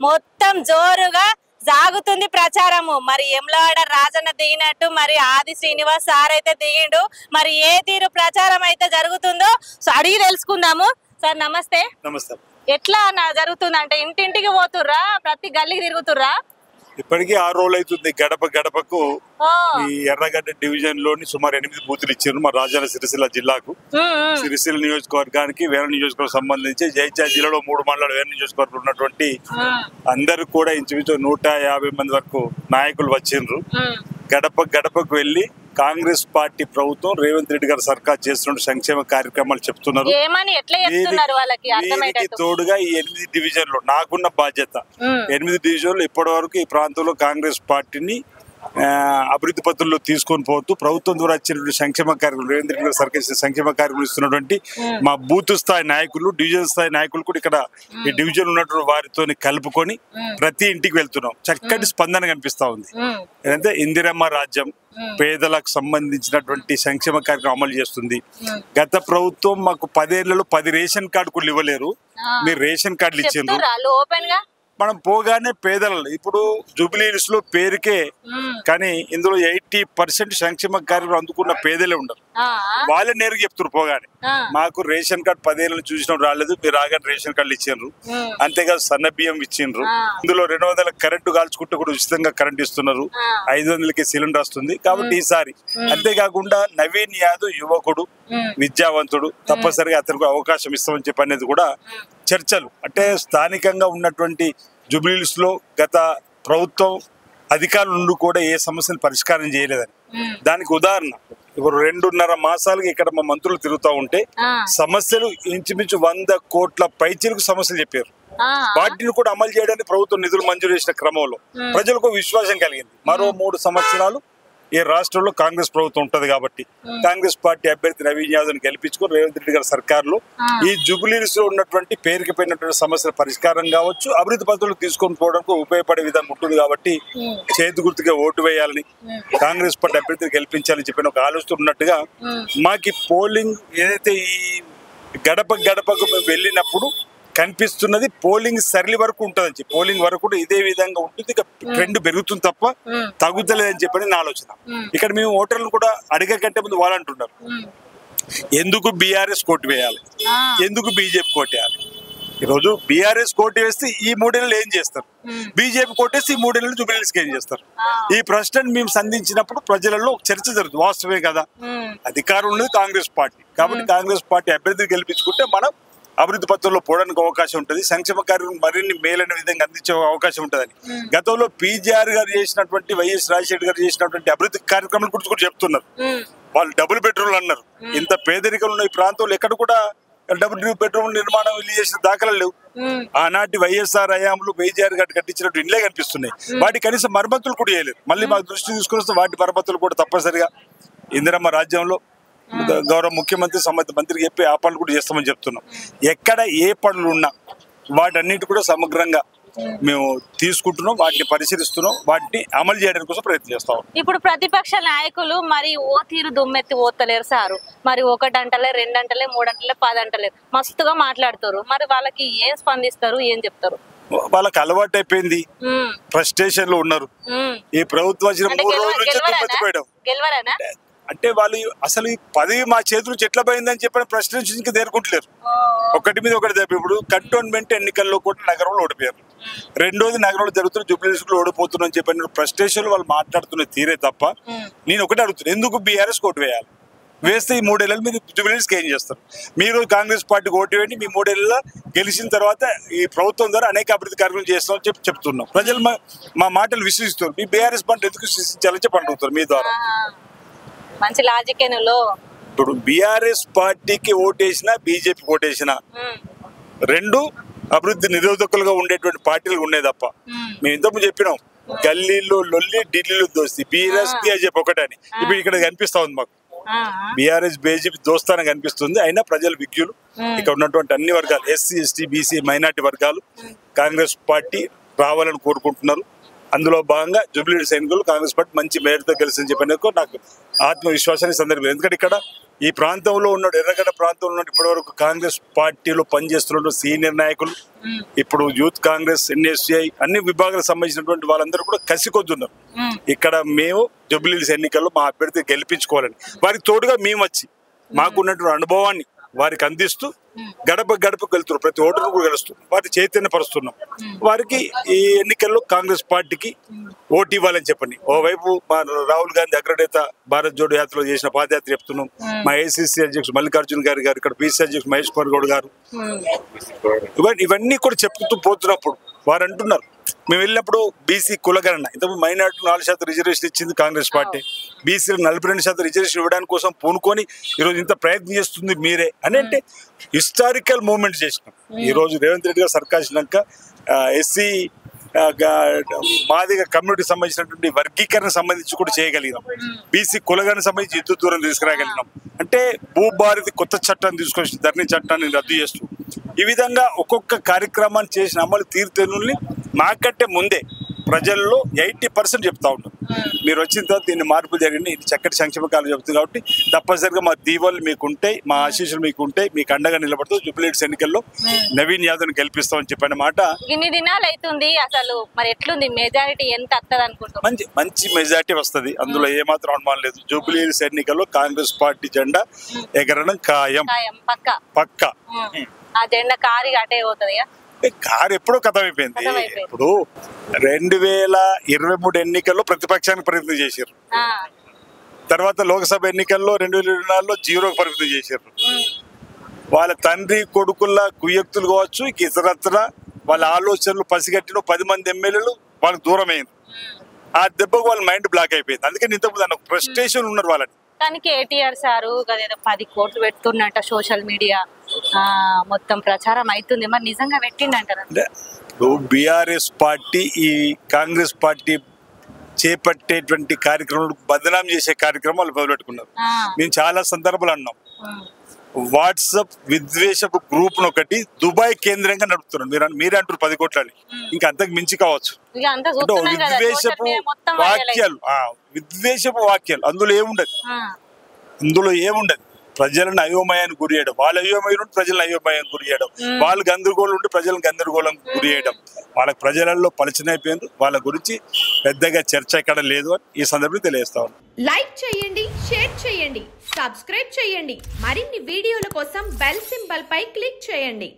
మొత్తం జోరుగా సాగుతుంది ప్రచారము. మరి ఎమ్లవాడ రాజన్న దిగినట్టు మరి ఆది శ్రీనివాస్ సార్ అయితే దిగిండు. మరి ఏ తీరు ప్రచారం అయితే జరుగుతుందో అడిగి తెలుసుకుందాము. సార్ నమస్తే. నమస్తే. ఎట్లా జరుగుతుంది అంటే ఇంటింటికి పోతుర్రా, ప్రతి గల్లీకి తిరుగుతుర్రా? ఇప్పటికీ 6 రోజులు అవుతుంది. గడప గడపకు ఈ ఎర్రగడ్డ డివిజన్ లోని సుమారు 8 బూతులు ఇచ్చారు మా రాజన్న సిరిసిల్ల జిల్లాకు. సిరిసిల్ల నియోజకవర్గానికి వేరే నియోజకవర్గం సంబంధించి జైత్యాల జిల్లాలో 3 మండలాలు వేరే నియోజకవర్గం ఉన్నటువంటి అందరు కూడా ఇంచుమించు 150 మంది వరకు నాయకులు వచ్చిండ్రు. గడప గడపకు వెళ్లి కాంగ్రెస్ పార్టీ ప్రభుత్వం రేవంత్ రెడ్డి గారు సర్కార్ చేస్తున్న సంక్షేమ కార్యక్రమాలు చెప్తున్నారు. దీనికి తోడుగా ఈ 8 డివిజన్లు నాకున్న బాధ్యత 8 డివిజన్లు ఇప్పటి వరకు ఈ ప్రాంతంలో కాంగ్రెస్ పార్టీని అభివృద్ధి పత్రుల్లో తీసుకొని పోతూ ప్రభుత్వం ద్వారా వచ్చినటువంటి సంక్షేమ కార్యక్రమం రేవంత్ రెడ్డి గారు సర్కార్ సంక్షేమ కార్యక్రమం ఇస్తున్నటువంటి మా బూత్ స్థాయి నాయకులు, డివిజన్ స్థాయి నాయకులు కూడా ఇక్కడ ఈ డివిజన్ ఉన్నటువంటి వారితో కలుపుకొని ప్రతి ఇంటికి వెళ్తున్నాం. చక్కటి స్పందన కనిపిస్తా ఉంది. ఏంటంటే ఇందిరమ్మ రాజ్యం పేదలకు సంబంధించినటువంటి సంక్షేమ కార్యక్రమం అమలు చేస్తుంది. గత ప్రభుత్వం మాకు 10 ఏళ్లలో 10 రేషన్ కార్డులు ఇవ్వలేరు, మీరు రేషన్ కార్డులు ఇచ్చిండ్రు. మనం పోగానే పేదలు ఇప్పుడు జూబ్లీహిల్స్ లో పేరుకే కానీ ఇందులో 80% సంక్షేమ కార్యక్రమం అందుకున్న పేదలే ఉండరు. వాళ్ళే నేరుగా చెప్తున్నారు పోగానే మాకు రేషన్ కార్డు 10 ఏళ్ళు చూసిన రాలేదు, మీరు రాగానే రేషన్ కార్డులు ఇచ్చిండ్రు. అంతేకాదు సన్న బియ్యం ఇచ్చిండ్రు. ఇందులో 200 కరెంటు కాల్చుకుంటే కూడా ఉచితంగా కరెంట్ ఇస్తున్నారు. 500కి సిలిండర్ వస్తుంది. కాబట్టి ఈసారి అంతేకాకుండా నవీన్ యాదవ్ యువకుడు విద్యావంతుడు, తప్పనిసరిగా అతనికి అవకాశం ఇస్తామని చెప్పి అనేది కూడా చర్చలు. అంటే స్థానికంగా ఉన్నటువంటి జూబ్లీహిల్స్ లో గత ప్రభుత్వం అధికారుల నుండి కూడా ఏ సమస్యను పరిష్కారం చేయలేదని దానికి ఉదాహరణ ఇప్పుడు 2.5 మాసాలుగా ఇక్కడ మా మంత్రులు తిరుగుతూ ఉంటే సమస్యలు ఇంచుమించు 100 కోట్ల పైచీలకు సమస్యలు చెప్పారు. వాటిని కూడా అమలు చేయడానికి ప్రభుత్వం నిధులు మంజూరు చేసిన క్రమంలో ప్రజలకు విశ్వాసం కలిగింది. మరో 3 సంవత్సరాలు ఈ రాష్ట్రంలో కాంగ్రెస్ ప్రభుత్వం ఉంటది కాబట్టి కాంగ్రెస్ పార్టీ అభ్యర్థి నవీన్ యాదవ్ ని గెలిపించుకుని రేవంత్ రెడ్డి గారి సర్కారులో ఈ జూబ్లీహిల్స్ లో ఉన్నటువంటి పేరుకి పోయినటువంటి సమస్యల పరిష్కారం కావచ్చు, అభివృద్ధి పద్ధతులు తీసుకొని పోవడానికి ఉపయోగపడే విధంగా ఉంటుంది. కాబట్టి చేతి గుర్తుగా ఓటు వేయాలని, కాంగ్రెస్ పార్టీ అభ్యర్థిని గెలిపించాలని చెప్పిన ఒక ఆలోచన ఉన్నట్టుగా మాకు పోలింగ్ ఏదైతే ఈ గడప గడపకు మేము వెళ్ళినప్పుడు కనిపిస్తున్నది పోలింగ్ సరళి వరకు ఉంటుందని చెప్పి, పోలింగ్ వరకు కూడా ఇదే విధంగా ఉంటుంది. ఇక ట్రెండ్ పెరుగుతుంది తప్ప తగ్గుతలేదని చెప్పని నా ఆలోచన. ఇక్కడ మేము ఓటర్లు కూడా అడిగే కంటే ముందు వాళ్ళు అంటున్నారు ఎందుకు బీఆర్ఎస్ కోటు వేయాలి, ఎందుకు బీజేపీ కోటు వేయాలి. ఈరోజు బీఆర్ఎస్ కోటు వేస్తే ఈ 3 ఏళ్ళు ఏం చేస్తారు, బీజేపీ కోటేస్తే ఈ 3 ఏళ్ళు జూబ్లీహిల్స్ ఏం చేస్తారు. ఈ ప్రశ్నను మేము సంధించినప్పుడు ప్రజలలో చర్చ జరుగుతుంది. వాస్తవమే కదా, అధికారం ఉన్నది కాంగ్రెస్ పార్టీ కాబట్టి కాంగ్రెస్ పార్టీ అభ్యర్థిని గెలిపించుకుంటే మనం అభివృద్ధి పత్రంలో పోవడానికి అవకాశం ఉంటుంది, సంక్షేమ కార్యక్రమం మరిన్ని మేలైన విధంగా అందించే అవకాశం ఉంటుందని. గతంలో పీజీఆర్ గారు చేసినటువంటి, వైఎస్ రాజశేఖర్ గారు చేసినటువంటి అభివృద్ధి కార్యక్రమాల గురించి కూడా చెప్తున్నారు. వాళ్ళు డబుల్ బెడ్రూమ్లు అన్నారు. ఇంత పేదరికం ఉన్న ఈ ప్రాంతంలో ఎక్కడ కూడా డబుల్ బెడ్రూమ్ నిర్మాణం ఇల్లు చేసిన దాఖలు లేవు. ఆనాటి వైఎస్ఆర్ హయాంలో పీజీఆర్ గారు కట్టించినట్టు ఇళ్ళే కనిపిస్తున్నాయి. వాటి కనీసం మరమ్మతులు కూడా చేయలేదు. మళ్ళీ మాకు దృష్టి తీసుకుని వస్తే వాటి మరమ్మతులు కూడా తప్పనిసరిగా ఇందిరమ్మ రాజ్యంలో గౌరవ ముఖ్యమంత్రి సంబంధిత మంత్రికి చెప్పి ఆ పనులు కూడా చేస్తామని చెప్తున్నాం. ఎక్కడ ఏ పనులు ఉన్నా వాటన్నిటి కూడా సమగ్రంగా మేము తీసుకుంటున్నాం, వాటిని పరిశీలిస్తున్నాం, వాటిని అమలు చేయడానికి కోసం ప్రయత్నం చేస్తాం. ఇప్పుడు ప్రతిపక్ష నాయకులు మరి ఓ తీరు దుమ్మెత్తి ఓతలేరు సారు. మరి 1 అంటలే, 2 అంటలే, 3 అంటలే, 10 అంటలేరు, మస్తుగా మాట్లాడుతారు. మరి వాళ్ళకి ఏం స్పందిస్తారు, ఏం చెప్తారు? వాళ్ళకి అలవాటు అయిపోయింది, ఫ్రస్ట్రేషన్ లో ఉన్నారు. ఈ ప్రభుత్వం వచ్చిన 3 రోజుల నుంచి దుమ్మెత్తిపోయడం అంటే వాళ్ళు అసలు ఈ పదవి మా చేతుల నుంచి ఎట్లా పోయిందని చెప్పిన ప్రశ్న ఇంకా దేరుకుంటలేరు. ఒకటి మీద ఒకటి తప్ప ఇప్పుడు కంటోన్మెంట్ ఎన్నికల్లో కూడా నగరంలో ఓడిపోయారు. రెండోది నగరంలో జరుగుతున్న జూబ్లీహిల్స్ లో ఓడిపోతున్నా అని చెప్పిన ఫ్రస్ట్రేషన్ వాళ్ళు మాట్లాడుతున్న తీరే తప్ప నేను ఒకటే అడుగుతున్నాను, ఎందుకు బీఆర్ఎస్ ఓటు వేయాలి? వేస్తే ఈ 3 ఏళ్ళు మీరు జూబ్లీహిల్స్కి ఏం చేస్తారు? మీరు కాంగ్రెస్ పార్టీకి ఓటు వేయండి, మీ 3 ఏళ్ళ గెలిచిన తర్వాత ఈ ప్రభుత్వం ద్వారా అనేక అభివృద్ధి కార్యక్రమాలు చేస్తామని చెప్పి చెప్తున్నాం. ప్రజలు మా మాటలు విశ్వసిస్తారు. మీ బీఆర్ఎస్ పార్టీ ఎందుకు విశ్వసించాలని చెప్పి అడుగుతారు మీ ద్వారా. మంచి లాజిక్. ఇప్పుడు బీఆర్ఎస్ పార్టీకి ఓటేసినా బీజేపీకి ఓటేసినా 2 అభివృద్ధి నిరోధకులుగా ఉండేటువంటి పార్టీలు ఉన్నాయి తప్ప మేము ఇంతకుముందు చెప్పినాం గల్లీలో లొల్లి ఢిల్లీలో దోస్తి బీఆర్ఎస్ బీజేపీ ఒకటని. ఇప్పుడు ఇక్కడ కనిపిస్తా ఉంది మాకు బీఆర్ఎస్ బీజేపీ దోస్తానం కనిపిస్తుంది. అయినా ప్రజలు విజ్ఞులు, ఇక్కడ ఉన్నటువంటి అన్ని వర్గాలు ఎస్సీ ఎస్టీ బీసీ మైనార్టీ వర్గాలు కాంగ్రెస్ పార్టీ రావాలని కోరుకుంటున్నారు. అందులో భాగంగా జూబ్లీ సైనికులు కాంగ్రెస్ పార్టీ మంచి మేరతో గెలిచిందని చెప్పినందుకు నాకు ఆత్మవిశ్వాసాన్ని సందర్భం. ఎందుకంటే ఇక్కడ ఈ ప్రాంతంలో ఉన్నాడు, ఎర్రగడ్డ ప్రాంతంలో ఉన్నాడు ఇప్పటివరకు కాంగ్రెస్ పార్టీలో పనిచేస్తున్న సీనియర్ నాయకులు, ఇప్పుడు యూత్ కాంగ్రెస్, ఎన్ఎస్సిఐ అన్ని విభాగాలకు సంబంధించినటువంటి వాళ్ళందరూ కూడా కసికొద్దున్నారు. ఇక్కడ మేము జూబ్లీ ఎన్నికల్లో మా అభ్యర్థి గెలిపించుకోవాలని, వారికి తోడుగా మేము వచ్చి మాకున్నటువంటి అనుభవాన్ని వారికి అందిస్తూ గడప గడపకు వెళ్తున్నారు, ప్రతి ఓటరు కూడా గెలుస్తున్నారు, వారి చైతన్యపరుస్తున్నాం. వారికి ఈ ఎన్నికల్లో కాంగ్రెస్ పార్టీకి ఓటు ఇవ్వాలని చెప్పండి. ఓవైపు మా రాహుల్ గాంధీ అగ్రనేత భారత్ జోడో యాత్రలో చేసిన పాదయాత్ర చెప్తున్నాం. మా ఏసీసీ అధ్యక్షుడు మల్లికార్జున గారు, ఇక్కడ బీసీ అధ్యక్షుడు మహేష్ కుమార్ గౌడ్ గారు, ఇవన్నీ కూడా చెప్తూ పోతున్నప్పుడు వారు అంటున్నారు, మేము వెళ్ళినప్పుడు బీసీ కులగణన, ఇంతకుముందు మైనార్టీ 4% రిజర్వేషన్ ఇచ్చింది కాంగ్రెస్ పార్టీ, బీసీలకు 42% రిజర్వేషన్ ఇవ్వడానికి కోసం పూనుకొని ఈరోజు ఇంత ప్రయత్నం చేస్తుంది మీరే అని అంటే హిస్టారికల్ మూమెంట్ చేసినాం. ఈరోజు రేవంత్ రెడ్డి గారు సర్కార్ వచ్చినాక ఎస్సీ మాదిగ కమ్యూనిటీ సంబంధించినటువంటి వర్గీకరణ సంబంధించి కూడా చేయగలిగినాం, బీసీ కులగణన సంబంధించి యుద్ధ దూరం తీసుకురాగలిగినాం. అంటే భూభారతి కొత్త చట్టాన్ని తీసుకొచ్చి ధరణి చట్టాన్ని రద్దు చేస్తూ ఈ విధంగా ఒక్కొక్క కార్యక్రమాన్ని చేసిన అమలు తీరుతెన్నుల్ని మాకంటే ముందే ప్రజల్లో 80% చెప్తా ఉంటాం. మీరు వచ్చిన తర్వాత దీన్ని మార్పు జరిగింది, ఇది చక్కటి సంక్షేమ కాలం చెబుతుంది కాబట్టి తప్పనిసరిగా మా దీవాలు మీకు ఉంటాయి, మా ఆశీస్సులు మీకు ఉంటాయి, మీకు అండగా నిలబడుతూ జూబ్లీ ఎన్నికల్లో నవీన్ యాదవ్ని గెలిపిస్తామని చెప్పిన మాట. ఇన్ని దినాలు అవుతుంది, అసలు మరి ఎట్లుంది మెజారిటీ ఎంత వస్తుంది అనుకుంటున్నాం? మంచి మెజారిటీ వస్తుంది, అందులో ఏమాత్రం అనుమానం లేదు. జూబ్లీ ఎన్నికల్లో కాంగ్రెస్ పార్టీ జెండా ఎగరడం ఖాయం, పక్క. ఆ జెండా కారి అటే పోతుంది. కారు ఎప్పుడో కథమైపోయింది. ఇప్పుడు 2023 ఎన్నికల్లో ప్రతిపక్షానికి ప్రయత్నం చేశారు, తర్వాత లోక్సభ ఎన్నికల్లో 2024లో జీరోకి ప్రయత్నం చేశారు. వాళ్ళ తండ్రి కొడుకుల కుయ్యక్తులు కావచ్చు, ఇతరత్ర వాళ్ళ ఆలోచనలు పసిగట్టిన 10 మంది ఎమ్మెల్యేలు వాళ్ళకి దూరం అయింది. ఆ దెబ్బకు వాళ్ళ మైండ్ బ్లాక్ అయిపోయింది. అందుకని ఇంతకుముందు ఫ్రస్ట్రేషన్ ఉన్నారు వాళ్ళని. కానీ కేటీఆర్ సారు ఏదో 10 కోట్లు పెడుతున్నట్ట సోషల్ మీడియా మొత్తం ప్రచారం అవుతుంది, మరి నిజంగా పెట్టిండంటారు? బీఆర్ఎస్ పార్టీ ఈ కాంగ్రెస్ పార్టీ చేపట్టేటువంటి కార్యక్రమాలు బదనాం చేసే కార్యక్రమాలు మొదలుపెట్టుకున్నారు. మేము చాలా సందర్భాలు అన్నాం, వాట్సాప్ విద్వేషపు గ్రూప్ ఒకటి దుబాయ్ కేంద్రంగా నడుపుతున్నారు. మీరే అంటారు 10 కోట్లని, ఇంకా అంతకు మించి కావచ్చు. విద్వేషపు వాక్యాలు అందులో ఏముండదు. ప్రజలను అయోమయానికి గురి చేయడం, వాళ్ళ అయోమయం ప్రజలను అయోమయానికి గురి చేయడం, వాళ్ళు గందరగోళం ఉండి ప్రజలను గందరగోళం గురి చేయడం, వాళ్ళకి ప్రజలలో పలచనైపోయింది. వాళ్ళ గురించి పెద్దగా చర్చ ఎక్కడ లేదు అని ఈ సందర్భంగా తెలియజేస్తా ఉన్నాను. లైక్ చేయండి, షేర్ చేయండి, సబ్స్క్రైబ్ చేయండి. మరిన్ని వీడియోల కోసం బెల్ సింబల్ పై క్లిక్ చేయండి.